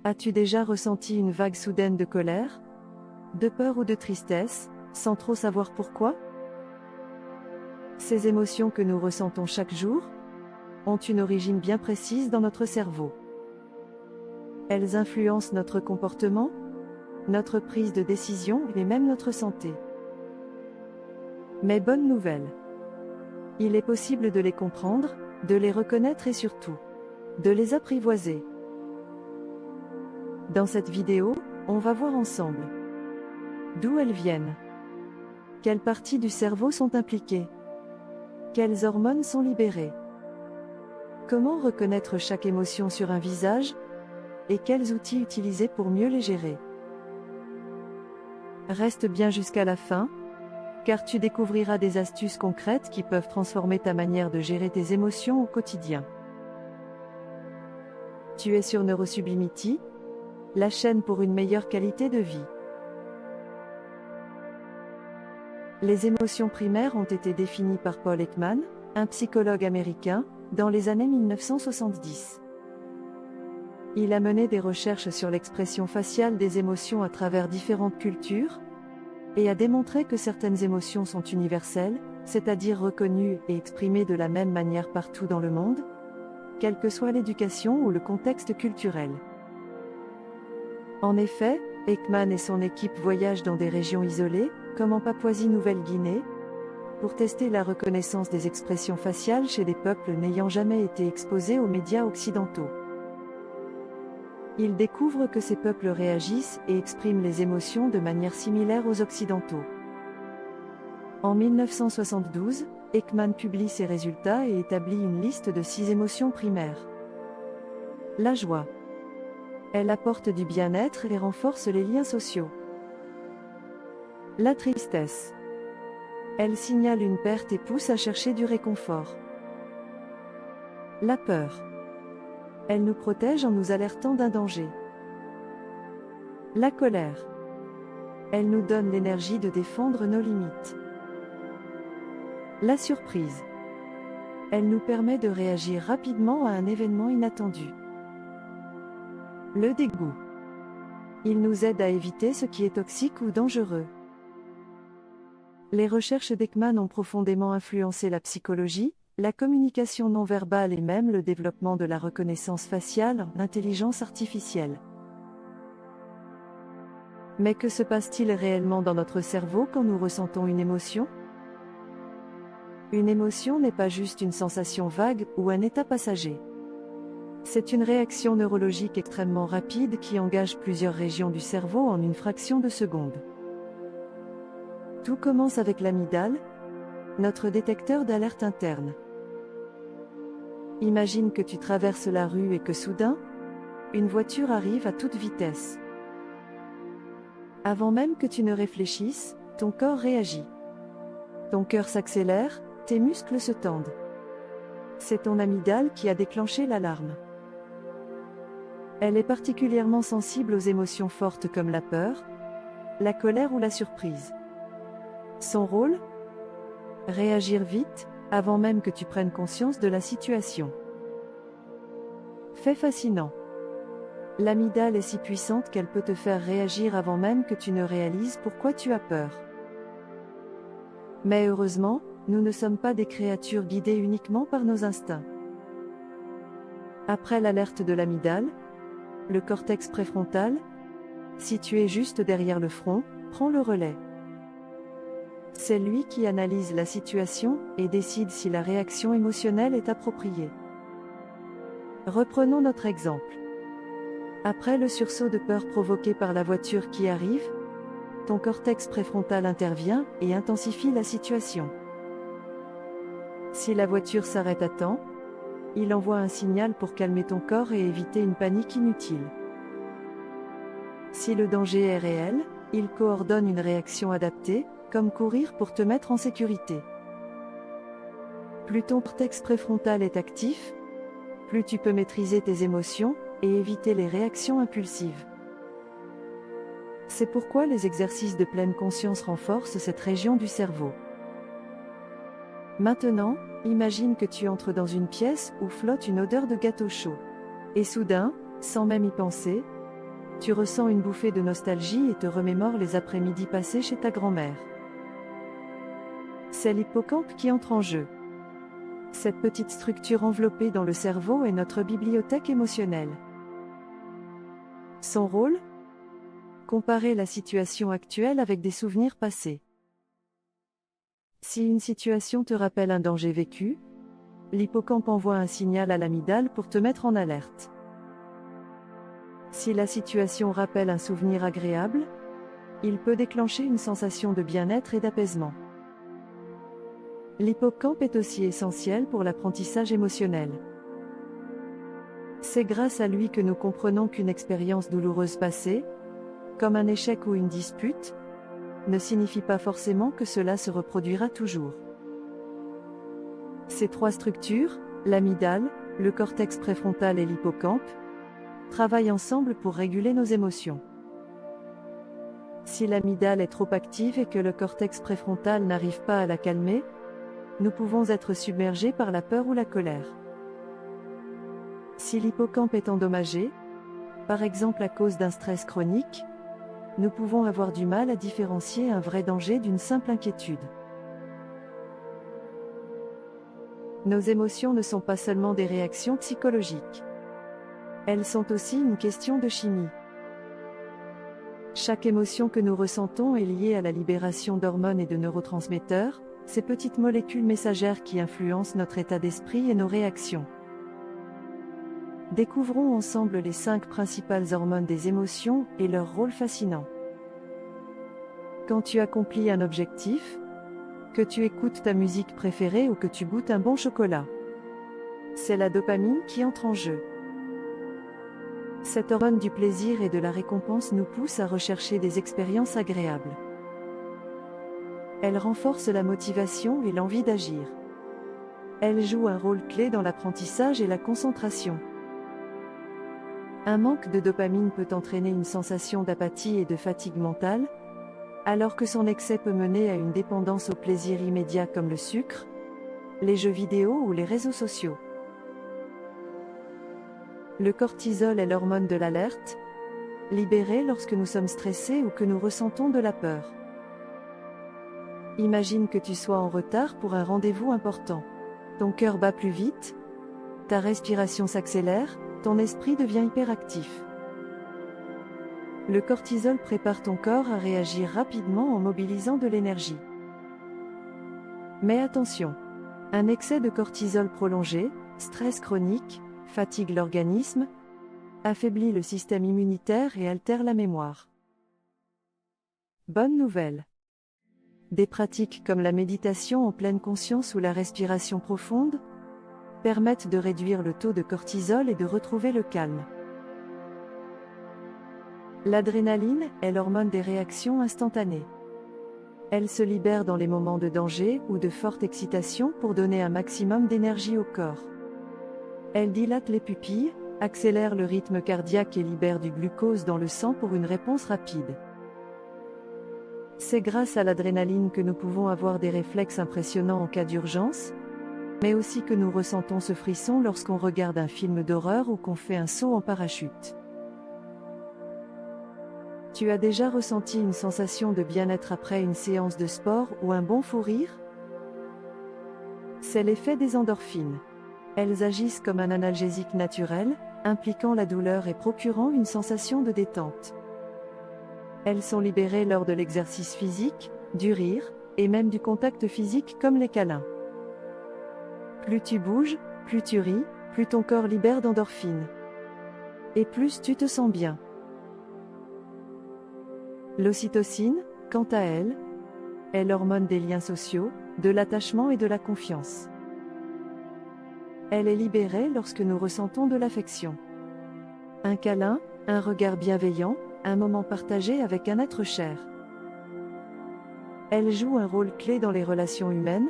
As-tu déjà ressenti une vague soudaine de colère, de peur ou de tristesse, sans trop savoir pourquoi? Ces émotions que nous ressentons chaque jour ont une origine bien précise dans notre cerveau. Elles influencent notre comportement, notre prise de décision et même notre santé. Mais bonne nouvelle. Il est possible de les comprendre, de les reconnaître et surtout, de les apprivoiser. Dans cette vidéo, on va voir ensemble d'où elles viennent, quelles parties du cerveau sont impliquées, quelles hormones sont libérées, comment reconnaître chaque émotion sur un visage, et quels outils utiliser pour mieux les gérer. Reste bien jusqu'à la fin, car tu découvriras des astuces concrètes qui peuvent transformer ta manière de gérer tes émotions au quotidien. Tu es sur Neurosublimity, la chaîne pour une meilleure qualité de vie. Les émotions primaires ont été définies par Paul Ekman, un psychologue américain, dans les années 1970. Il a mené des recherches sur l'expression faciale des émotions à travers différentes cultures, et a démontré que certaines émotions sont universelles, c'est-à-dire reconnues et exprimées de la même manière partout dans le monde, quelle que soit l'éducation ou le contexte culturel. En effet, Ekman et son équipe voyagent dans des régions isolées, comme en Papouasie-Nouvelle-Guinée, pour tester la reconnaissance des expressions faciales chez des peuples n'ayant jamais été exposés aux médias occidentaux. Ils découvrent que ces peuples réagissent et expriment les émotions de manière similaire aux Occidentaux. En 1972, Ekman publie ses résultats et établit une liste de 6 émotions primaires. La joie. Elle apporte du bien-être et renforce les liens sociaux. La tristesse. Elle signale une perte et pousse à chercher du réconfort. La peur. Elle nous protège en nous alertant d'un danger. La colère. Elle nous donne l'énergie de défendre nos limites. La surprise. Elle nous permet de réagir rapidement à un événement inattendu. Le dégoût. Il nous aide à éviter ce qui est toxique ou dangereux. Les recherches d'Ekman ont profondément influencé la psychologie, la communication non verbale et même le développement de la reconnaissance faciale, l'intelligence artificielle. Mais que se passe-t-il réellement dans notre cerveau quand nous ressentons une émotion? Une émotion n'est pas juste une sensation vague ou un état passager. C'est une réaction neurologique extrêmement rapide qui engage plusieurs régions du cerveau en une fraction de seconde. Tout commence avec l'amygdale, notre détecteur d'alerte interne. Imagine que tu traverses la rue et que soudain, une voiture arrive à toute vitesse. Avant même que tu ne réfléchisses, ton corps réagit. Ton cœur s'accélère, tes muscles se tendent. C'est ton amygdale qui a déclenché l'alarme. Elle est particulièrement sensible aux émotions fortes comme la peur, la colère ou la surprise. Son rôle? Réagir vite, avant même que tu prennes conscience de la situation. Fait fascinant. L'amygdale est si puissante qu'elle peut te faire réagir avant même que tu ne réalises pourquoi tu as peur. Mais heureusement, nous ne sommes pas des créatures guidées uniquement par nos instincts. Après l'alerte de l'amygdale, le cortex préfrontal, situé juste derrière le front, prend le relais. C'est lui qui analyse la situation et décide si la réaction émotionnelle est appropriée. Reprenons notre exemple. Après le sursaut de peur provoqué par la voiture qui arrive, ton cortex préfrontal intervient et intensifie la situation. Si la voiture s'arrête à temps, il envoie un signal pour calmer ton corps et éviter une panique inutile. Si le danger est réel, il coordonne une réaction adaptée, comme courir pour te mettre en sécurité. Plus ton cortex préfrontal est actif, plus tu peux maîtriser tes émotions et éviter les réactions impulsives. C'est pourquoi les exercices de pleine conscience renforcent cette région du cerveau. Maintenant, imagine que tu entres dans une pièce où flotte une odeur de gâteau chaud. Et soudain, sans même y penser, Tu ressens une bouffée de nostalgie et te remémores les après-midi passés chez ta grand-mère. C'est l'hippocampe qui entre en jeu. Cette petite structure enveloppée dans le cerveau est notre bibliothèque émotionnelle. Son rôle ? Comparer la situation actuelle avec des souvenirs passés. Si une situation te rappelle un danger vécu, l'hippocampe envoie un signal à l'amygdale pour te mettre en alerte. Si la situation rappelle un souvenir agréable, il peut déclencher une sensation de bien-être et d'apaisement. L'hippocampe est aussi essentiel pour l'apprentissage émotionnel. C'est grâce à lui que nous comprenons qu'une expérience douloureuse passée, comme un échec ou une dispute, ne signifie pas forcément que cela se reproduira toujours. Ces trois structures, l'amygdale, le cortex préfrontal et l'hippocampe, travaillent ensemble pour réguler nos émotions. Si l'amygdale est trop active et que le cortex préfrontal n'arrive pas à la calmer, nous pouvons être submergés par la peur ou la colère. Si l'hippocampe est endommagé, par exemple à cause d'un stress chronique, nous pouvons avoir du mal à différencier un vrai danger d'une simple inquiétude. Nos émotions ne sont pas seulement des réactions psychologiques. Elles sont aussi une question de chimie. Chaque émotion que nous ressentons est liée à la libération d'hormones et de neurotransmetteurs, ces petites molécules messagères qui influencent notre état d'esprit et nos réactions. Découvrons ensemble les 5 principales hormones des émotions et leur rôle fascinant. Quand tu accomplis un objectif, que tu écoutes ta musique préférée ou que tu goûtes un bon chocolat, c'est la dopamine qui entre en jeu. Cette hormone du plaisir et de la récompense nous pousse à rechercher des expériences agréables. Elle renforce la motivation et l'envie d'agir. Elle joue un rôle clé dans l'apprentissage et la concentration. Un manque de dopamine peut entraîner une sensation d'apathie et de fatigue mentale, alors que son excès peut mener à une dépendance au plaisir immédiat comme le sucre, les jeux vidéo ou les réseaux sociaux. Le cortisol est l'hormone de l'alerte, libérée lorsque nous sommes stressés ou que nous ressentons de la peur. Imagine que tu sois en retard pour un rendez-vous important. Ton cœur bat plus vite, ta respiration s'accélère, ton esprit devient hyperactif. Le cortisol prépare ton corps à réagir rapidement en mobilisant de l'énergie. Mais attention, un excès de cortisol prolongé, stress chronique, fatigue l'organisme, affaiblit le système immunitaire et altère la mémoire. Bonne nouvelle. Des pratiques comme la méditation en pleine conscience ou la respiration profonde permettent de réduire le taux de cortisol et de retrouver le calme. L'adrénaline est l'hormone des réactions instantanées. Elle se libère dans les moments de danger ou de forte excitation pour donner un maximum d'énergie au corps. Elle dilate les pupilles, accélère le rythme cardiaque et libère du glucose dans le sang pour une réponse rapide. C'est grâce à l'adrénaline que nous pouvons avoir des réflexes impressionnants en cas d'urgence, mais aussi que nous ressentons ce frisson lorsqu'on regarde un film d'horreur ou qu'on fait un saut en parachute. Tu as déjà ressenti une sensation de bien-être après une séance de sport ou un bon fou rire ? C'est l'effet des endorphines. Elles agissent comme un analgésique naturel, impliquant la douleur et procurant une sensation de détente. Elles sont libérées lors de l'exercice physique, du rire, et même du contact physique comme les câlins. Plus tu bouges, plus tu ris, plus ton corps libère d'endorphines. Et plus tu te sens bien. L'ocytocine, quant à elle, est l'hormone des liens sociaux, de l'attachement et de la confiance. Elle est libérée lorsque nous ressentons de l'affection. Un câlin, un regard bienveillant, un moment partagé avec un être cher. Elle joue un rôle clé dans les relations humaines,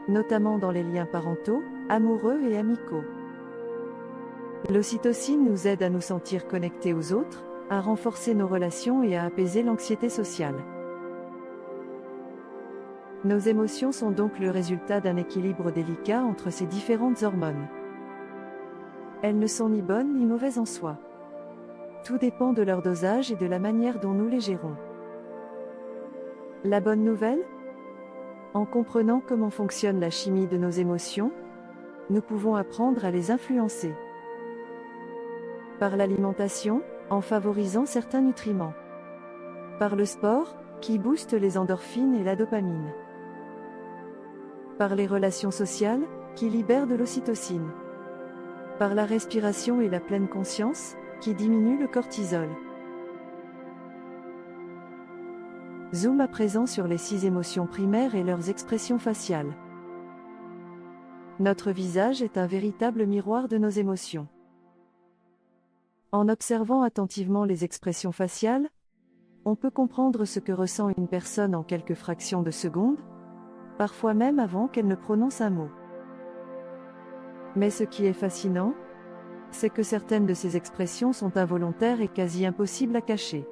notamment dans les liens parentaux, amoureux et amicaux. L'ocytocine nous aide à nous sentir connectés aux autres, à renforcer nos relations et à apaiser l'anxiété sociale. Nos émotions sont donc le résultat d'un équilibre délicat entre ces différentes hormones. Elles ne sont ni bonnes ni mauvaises en soi. Tout dépend de leur dosage et de la manière dont nous les gérons. La bonne nouvelle? En comprenant comment fonctionne la chimie de nos émotions, nous pouvons apprendre à les influencer. Par l'alimentation, en favorisant certains nutriments. Par le sport, qui booste les endorphines et la dopamine. Par les relations sociales, qui libèrent de l'ocytocine. Par la respiration et la pleine conscience, qui diminue le cortisol. Zoom à présent sur les 6 émotions primaires et leurs expressions faciales. Notre visage est un véritable miroir de nos émotions. En observant attentivement les expressions faciales, on peut comprendre ce que ressent une personne en quelques fractions de secondes, parfois même avant qu'elle ne prononce un mot. Mais ce qui est fascinant, c'est que certaines de ces expressions sont involontaires et quasi impossibles à cacher.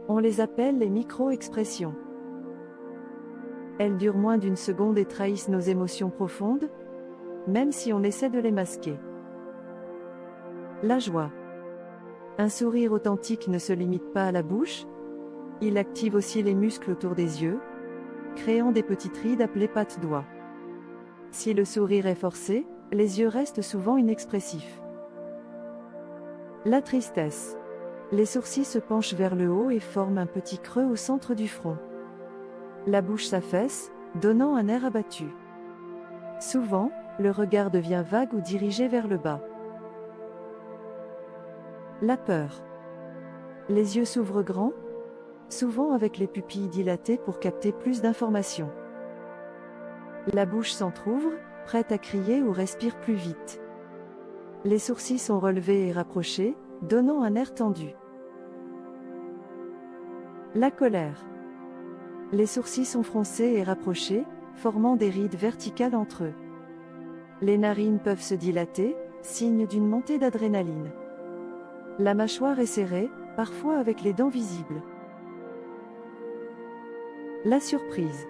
On les appelle les micro-expressions. Elles durent moins d'une seconde et trahissent nos émotions profondes, même si on essaie de les masquer. La joie. Un sourire authentique ne se limite pas à la bouche, il active aussi les muscles autour des yeux, créant des petites rides appelées pattes d'oie. Si le sourire est forcé, les yeux restent souvent inexpressifs. La tristesse. Les sourcils se penchent vers le haut et forment un petit creux au centre du front. La bouche s'affaisse, donnant un air abattu. Souvent, le regard devient vague ou dirigé vers le bas. La peur. Les yeux s'ouvrent grands, souvent avec les pupilles dilatées pour capter plus d'informations. La bouche s'entr'ouvre, prête à crier ou respire plus vite. Les sourcils sont relevés et rapprochés, donnant un air tendu. La colère. Les sourcils sont froncés et rapprochés, formant des rides verticales entre eux. Les narines peuvent se dilater, signe d'une montée d'adrénaline. La mâchoire est serrée, parfois avec les dents visibles. La surprise.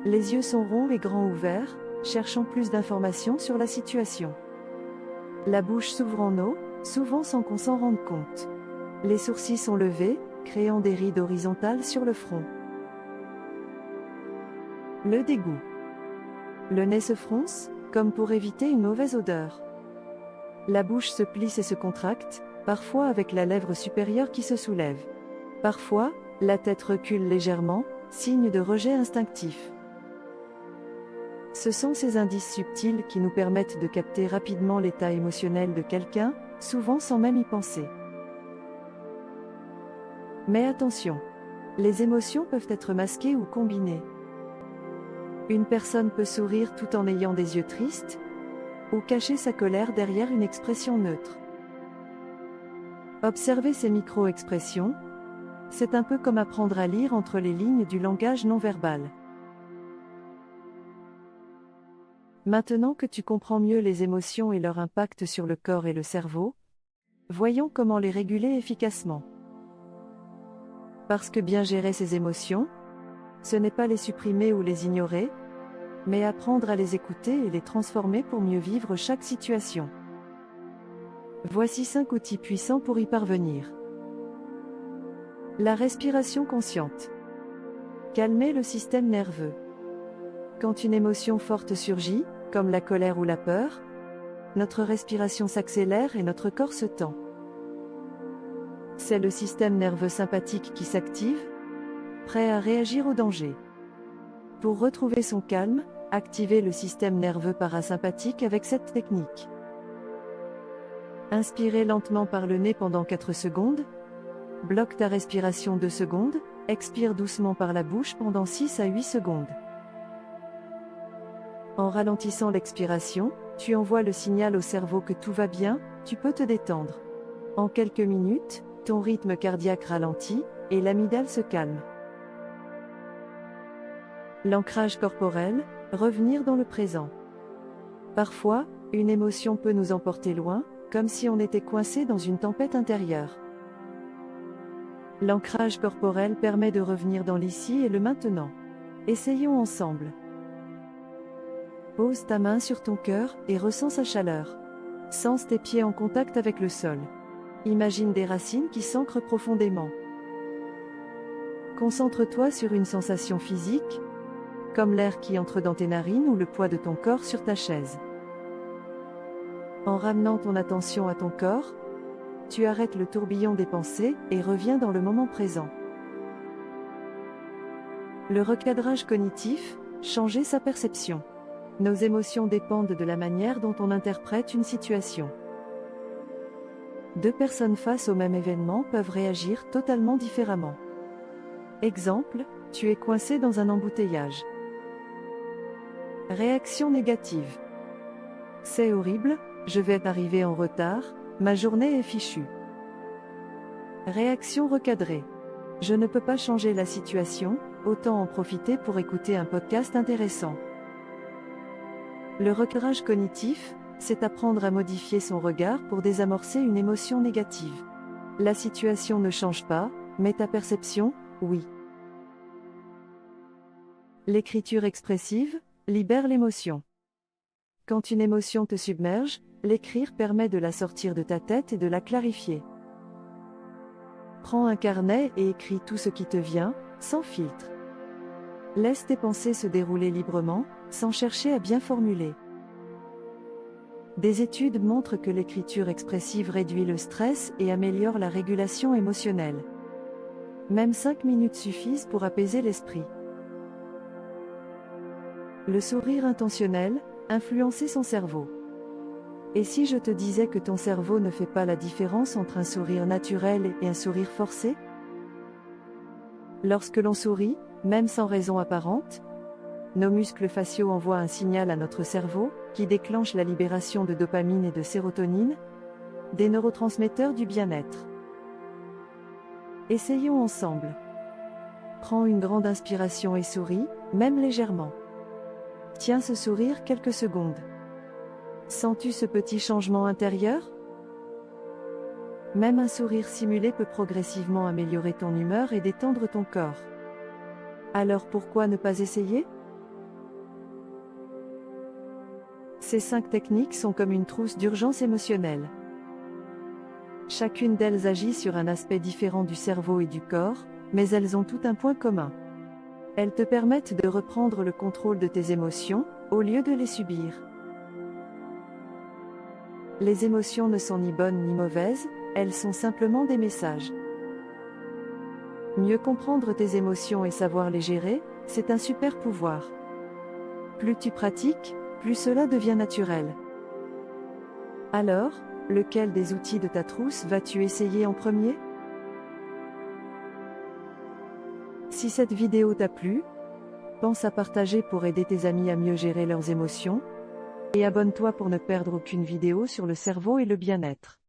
Les yeux sont ronds et grands ouverts, cherchant plus d'informations sur la situation. La bouche s'ouvre en O, souvent sans qu'on s'en rende compte. Les sourcils sont levés, créant des rides horizontales sur le front. Le dégoût. Le nez se fronce, comme pour éviter une mauvaise odeur. La bouche se plisse et se contracte, parfois avec la lèvre supérieure qui se soulève. Parfois, la tête recule légèrement, signe de rejet instinctif. Ce sont ces indices subtils qui nous permettent de capter rapidement l'état émotionnel de quelqu'un, souvent sans même y penser. Mais attention, les émotions peuvent être masquées ou combinées. Une personne peut sourire tout en ayant des yeux tristes, ou cacher sa colère derrière une expression neutre. Observer ces micro-expressions, c'est un peu comme apprendre à lire entre les lignes du langage non verbal. Maintenant que tu comprends mieux les émotions et leur impact sur le corps et le cerveau, voyons comment les réguler efficacement. Parce que bien gérer ces émotions, ce n'est pas les supprimer ou les ignorer, mais apprendre à les écouter et les transformer pour mieux vivre chaque situation. Voici 5 outils puissants pour y parvenir. La respiration consciente. Calmer le système nerveux. Quand une émotion forte surgit, comme la colère ou la peur, notre respiration s'accélère et notre corps se tend. C'est le système nerveux sympathique qui s'active, prêt à réagir au danger. Pour retrouver son calme, activez le système nerveux parasympathique avec cette technique. Inspirez lentement par le nez pendant 4 secondes. Bloque ta respiration 2 secondes, expire doucement par la bouche pendant 6 à 8 secondes. En ralentissant l'expiration, tu envoies le signal au cerveau que tout va bien, tu peux te détendre. En quelques minutes, ton rythme cardiaque ralentit, et l'amygdale se calme. L'ancrage corporel, revenir dans le présent. Parfois, une émotion peut nous emporter loin, comme si on était coincé dans une tempête intérieure. L'ancrage corporel permet de revenir dans l'ici et le maintenant. Essayons ensemble. Pose ta main sur ton cœur et ressens sa chaleur. Sens tes pieds en contact avec le sol. Imagine des racines qui s'ancrent profondément. Concentre-toi sur une sensation physique, comme l'air qui entre dans tes narines ou le poids de ton corps sur ta chaise. En ramenant ton attention à ton corps, tu arrêtes le tourbillon des pensées et reviens dans le moment présent. Le recadrage cognitif, changer sa perception. Nos émotions dépendent de la manière dont on interprète une situation. Deux personnes face au même événement peuvent réagir totalement différemment. Exemple, tu es coincé dans un embouteillage. Réaction négative. C'est horrible, je vais arriver en retard, ma journée est fichue. Réaction recadrée. Je ne peux pas changer la situation, autant en profiter pour écouter un podcast intéressant. Le recadrage cognitif, c'est apprendre à modifier son regard pour désamorcer une émotion négative. La situation ne change pas, mais ta perception, oui. L'écriture expressive libère l'émotion. Quand une émotion te submerge, l'écrire permet de la sortir de ta tête et de la clarifier. Prends un carnet et écris tout ce qui te vient, sans filtre. Laisse tes pensées se dérouler librement, sans chercher à bien formuler. Des études montrent que l'écriture expressive réduit le stress et améliore la régulation émotionnelle. Même 5 minutes suffisent pour apaiser l'esprit. Le sourire intentionnel, influencer son cerveau. Et si je te disais que ton cerveau ne fait pas la différence entre un sourire naturel et un sourire forcé? Lorsque l'on sourit, même sans raison apparente, nos muscles faciaux envoient un signal à notre cerveau, qui déclenche la libération de dopamine et de sérotonine, des neurotransmetteurs du bien-être. Essayons ensemble. Prends une grande inspiration et souris, même légèrement. Tiens ce sourire quelques secondes. Sens-tu ce petit changement intérieur? Même un sourire simulé peut progressivement améliorer ton humeur et détendre ton corps. Alors pourquoi ne pas essayer? Ces 5 techniques sont comme une trousse d'urgence émotionnelle. Chacune d'elles agit sur un aspect différent du cerveau et du corps, mais elles ont tout un point commun. Elles te permettent de reprendre le contrôle de tes émotions, au lieu de les subir. Les émotions ne sont ni bonnes ni mauvaises, elles sont simplement des messages. Mieux comprendre tes émotions et savoir les gérer, c'est un super pouvoir. Plus tu pratiques, plus cela devient naturel. Alors, lequel des outils de ta trousse vas-tu essayer en premier? Si cette vidéo t'a plu, pense à partager pour aider tes amis à mieux gérer leurs émotions, et abonne-toi pour ne perdre aucune vidéo sur le cerveau et le bien-être.